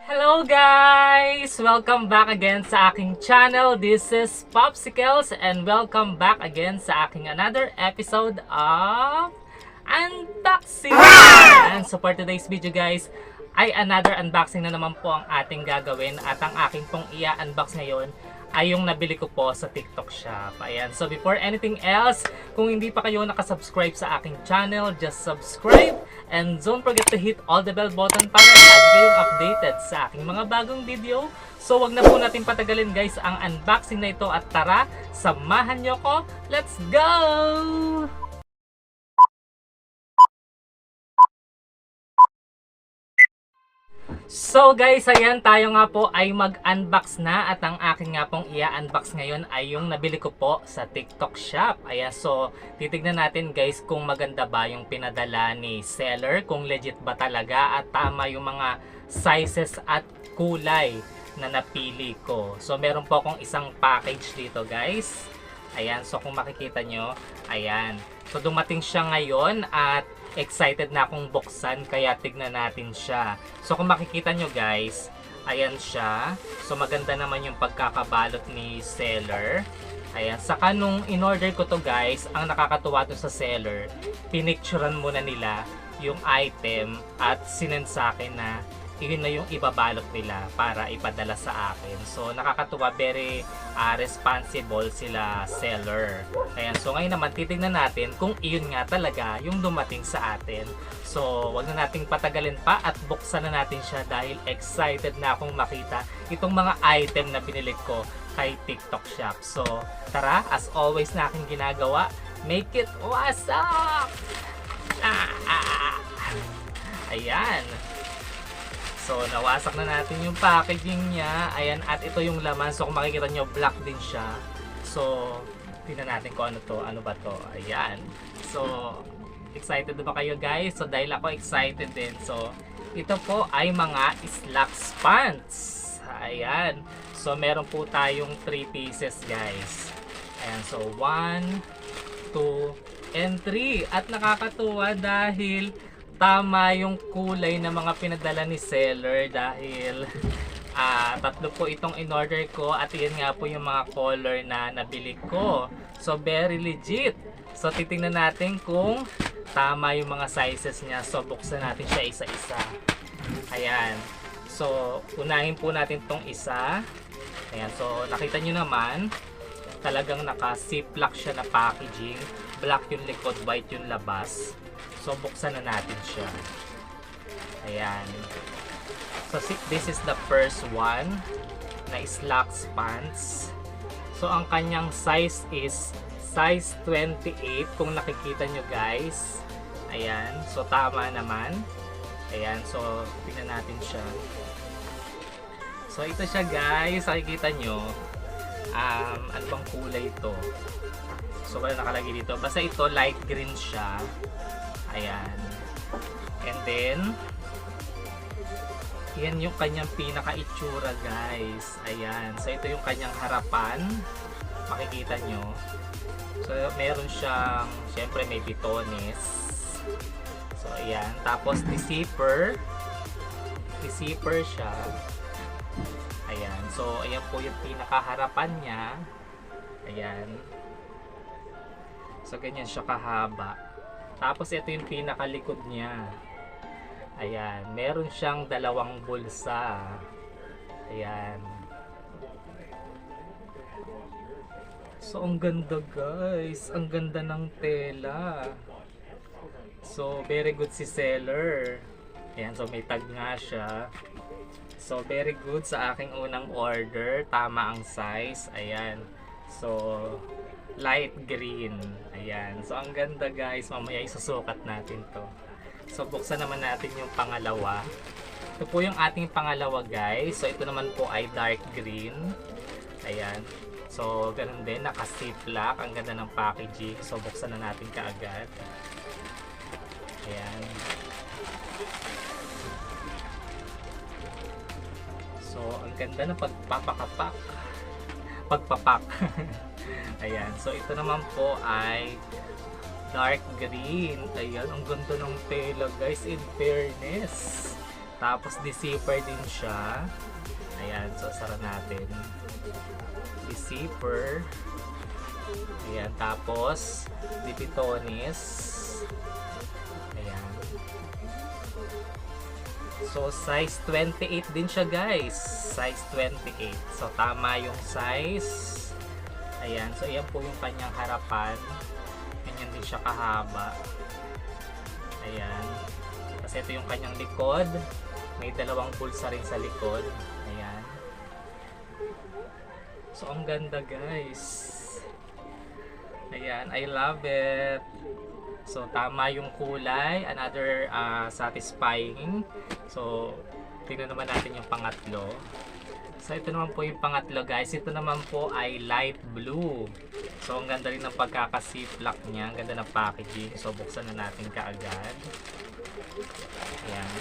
Hello guys! Welcome back again sa aking channel. This is Popsicles and welcome back again sa aking another episode of Unboxing! And so for today's video guys, ay another unboxing na naman po ang ating gagawin at ang aking pong i-unbox ngayon ay yung nabili ko po sa TikTok shop. Ayan. So before anything else, kung hindi pa kayo nakasubscribe sa aking channel, just subscribe and don't forget to hit all the bell button para lagi kayong updated sa aking mga bagong video. So wag na po natin patagalin guys ang unboxing na ito at tara, samahan nyo ko. Let's go! So guys, ayan tayo nga po ay mag-unbox na at ang akin nga pong i-unbox ngayon ay yung nabili ko po sa TikTok shop. Ayan, so titignan natin guys kung maganda ba yung pinadala ni seller, kung legit ba talaga at tama yung mga sizes at kulay na napili ko. So meron po akong isang package dito guys. Ayan, so kung makikita nyo, ayan. So dumating siya ngayon at excited na akong buksan kaya tignan natin siya. So kung makikita nyo guys, ayan siya. So maganda naman yung pagkakabalot ni seller. Ayan, saka nung in-order ko to guys, ang nakakatuwa to sa seller, pinicturean muna nila yung item at sinend sa akin na yun na yung ibabalot nila para ipadala sa akin. So nakakatuwa, very responsible sila seller. Ayan, so ngayon naman titignan natin kung iyon nga talaga yung dumating sa atin. So wag na nating patagalin pa at buksan na natin siya dahil excited na akong makita itong mga item na binili ko kay TikTok shop. So tara, as always na aking ginagawa, make it wasak! Ayan. So, nawasak na natin yung packaging niya. Ayan, at ito yung laman. So, kung makikita nyo, black din siya. So, tingnan natin kung ano to. Ano ba to? Ayan. So, excited ba kayo guys? So, dahil ako excited din. So, ito po ay mga slacks pants. Ayan. So, meron po tayong 3 pieces guys. Ayan. So, 1, 2, and 3. At nakakatuwa dahil tama yung kulay ng mga pinadala ni seller dahil tatlo po itong in-order ko at yan nga po yung mga color na nabili ko. So very legit. So titingnan natin kung tama yung mga sizes niya. So buksan natin siya isa-isa. Ayan. So unahin po natin tong isa. Ayan. So nakita nyo naman, talagang naka-ziplock siya na packaging. Black yung likod, white yung labas. So, buksan na natin siya. Ayan. So, this is the first one na slacks pants. So, ang kanyang size is size 28 kung nakikita nyo guys. Ayan. So, tama naman. Ayan. So, tingnan natin siya. So, ito siya guys. Nakikita nyo. Ano bang kulay ito? So, wala nakalagay dito. Basta ito, light green siya. Ayan. And then, yan yung kanyang pinaka-itsura guys. Ayan. So, ito yung kanyang harapan. Makikita nyo. So, meron siyang, syempre may bitones. So, ayan. Tapos, the-zipper. The-zipper siya. Ayan. So, ayan po yung pinaka-harapan niya. Ayan. So, ganyan siya kahaba. Tapos ito yung pinakalikod niya. Ayan, meron siyang dalawang bulsa. Ayan. So ang ganda guys, ang ganda ng tela. So very good si seller. Ayan, so may tag nga siya. So very good sa aking unang order, tama ang size. Ayan. So light green. Ayan. So, ang ganda guys. Mamaya isusukat natin to. So, buksan naman natin yung pangalawa. Ito po yung ating pangalawa guys. So, ito naman po ay dark green. Ayan. So, ganun din. Naka-ziplock. Ang ganda ng packaging. So, buksan na natin kaagad. Ayan. So, ang ganda ng pagpapapak. Ayan. So, ito naman po ay dark green. Ayan. Ang ganda ng tela guys. In fairness. Tapos di-zipper din siya. Ayan, so sara natin. Di-zipper. Ayan, tapos di-bitonis. Ayan. So size 28 din siya guys. Size 28. So tama yung size. Ayan, so ayan po yung kanyang harapan. Ganyan din siya kahaba. Ayan. Kasi ito yung kanyang likod. May dalawang bulsa rin sa likod. Ayan. So ang ganda guys. Ayan, I love it. So tama yung kulay. Another satisfying. So tingnan naman natin yung pangatlo. So ito naman po yung pangatlo guys. Ito naman po ay light blue. So ang ganda rin ng pagkaka-ziplock niya. Ang ganda ng packaging. So buksan na natin kaagad. Ayan.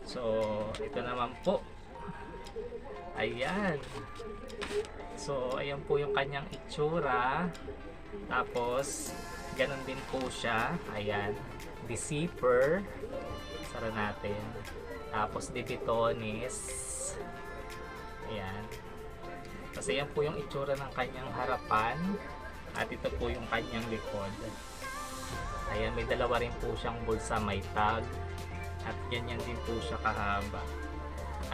So ito naman po. Ayan. So ayan po yung kanyang itsura. Tapos ganun din po siya. Ayan. The zipper. Sara natin. Tapos dibitonis. Ayan. Kasi yan po yung itsura ng kanyang harapan. At ito po yung kanyang likod. Ayan, may dalawa rin po siyang bulsa, may tag. At ganyan din po siya kahaba.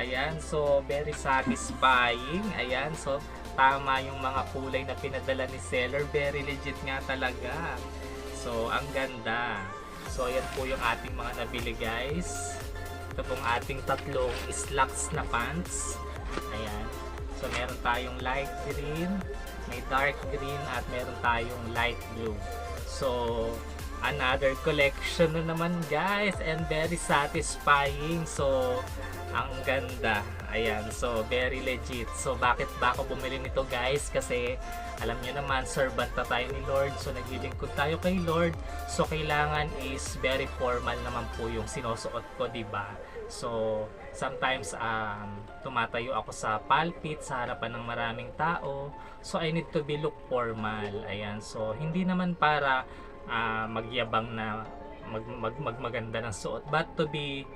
Ayan, so very satisfying. Ayan, so tama yung mga kulay na pinadala ni seller. Very legit nga talaga. So, ang ganda. So, ayan po yung ating mga nabili guys. Ito pong ating tatlong slacks na pants. Ayan. So, meron tayong light green, may dark green, at meron tayong light blue. So, another collection na naman guys. And very satisfying. So, ang ganda. Ayan. So, very legit. So, bakit ba ako bumili nito guys? Kasi, alam nyo naman, servant na tayo ni Lord. So, naglilingkod tayo kay Lord. So, kailangan is very formal naman po yung sinusuot ko, diba? So, sometimes, tumatayo ako sa pulpit, sa harapan ng maraming tao. So, I need to be look formal. Ayan. So, hindi naman para magyabang na magmaganda ng suot, but to be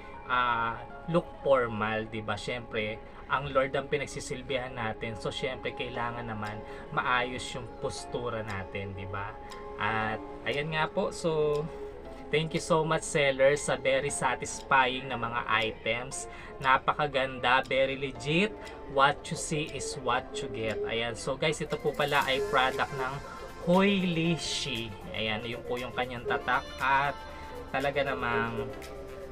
look formal, diba? Syempre, ang Lord ang pinagsisilbihan natin. So, syempre, kailangan naman maayos yung postura natin, diba? At, ayan nga po. So, thank you so much sellers sa very satisfying na mga items. Napakaganda, very legit. What you see is what you get. Ayan. So, guys, ito po pala ay product ng Hoylishi. Ayan, yun po yung kanyang tatak. At, talaga namang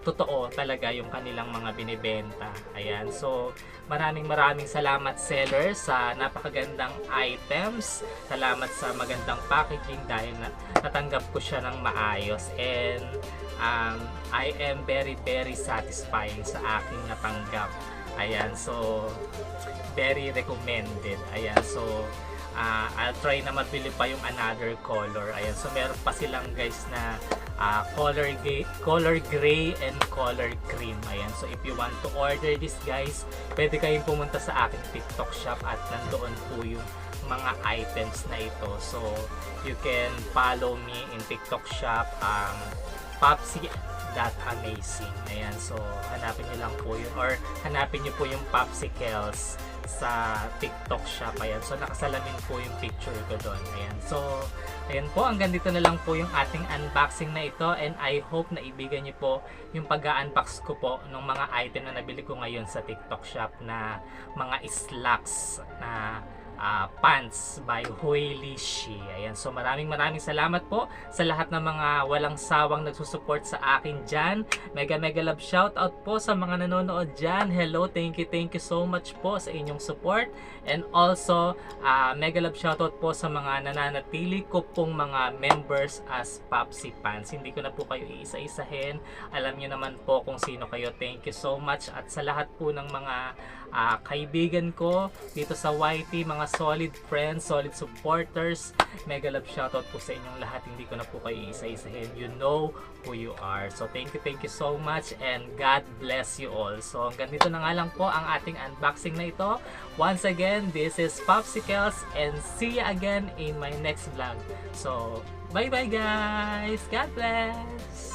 totoo talaga yung kanilang mga binibenta. Ayan. So, maraming salamat seller sa napakagandang items. Salamat sa magandang packaging dahil natanggap ko siya ng maayos. And I am very satisfying sa aking natanggap. Ayan. So, very recommended. Ayan. So, I'll try na mabili pa yung another color. Ayan. So, meron pa silang guys na color gray and color cream. Ayan. So, if you want to order this guys, pwede kayong pumunta sa aking TikTok shop at nandoon po yung mga items na ito. So, you can follow me in TikTok shop, Popsy.amazing. Ayan. So, hanapin nyo lang po yun, or hanapin nyo po yung Popsicles sa TikTok shop. Ayan. So, nakasalamin po yung picture ko doon. Ayan. So, ayan po, hanggang dito na lang po yung ating unboxing na ito, and I hope na ibigan niyo po yung pag-unbox ko po ng mga item na nabili ko ngayon sa TikTok shop na mga slacks na pants by Hoylishi. Ayan, so maraming salamat po sa lahat ng mga walang sawang nagsusupport sa akin dyan. Mega love shout out po sa mga nanonood dyan. Hello, thank you so much po sa inyong support. And also, mega love shout out po sa mga nananatili ko pong mga members as Popsy Fans. Hindi ko na po kayo iisa-isahin. Alam niyo naman po kung sino kayo. Thank you so much. At sa lahat po ng mga kaibigan ko dito sa YT, mga solid friends, solid supporters, mega love shoutout po sa inyong lahat. Hindi ko na po kayo isa-isahin. You know who you are. So thank you so much, and God bless you all. So hanggang dito na nga lang po ang ating unboxing na ito. Once again, this is Popsicles, and see you again in my next vlog. So bye guys. God bless.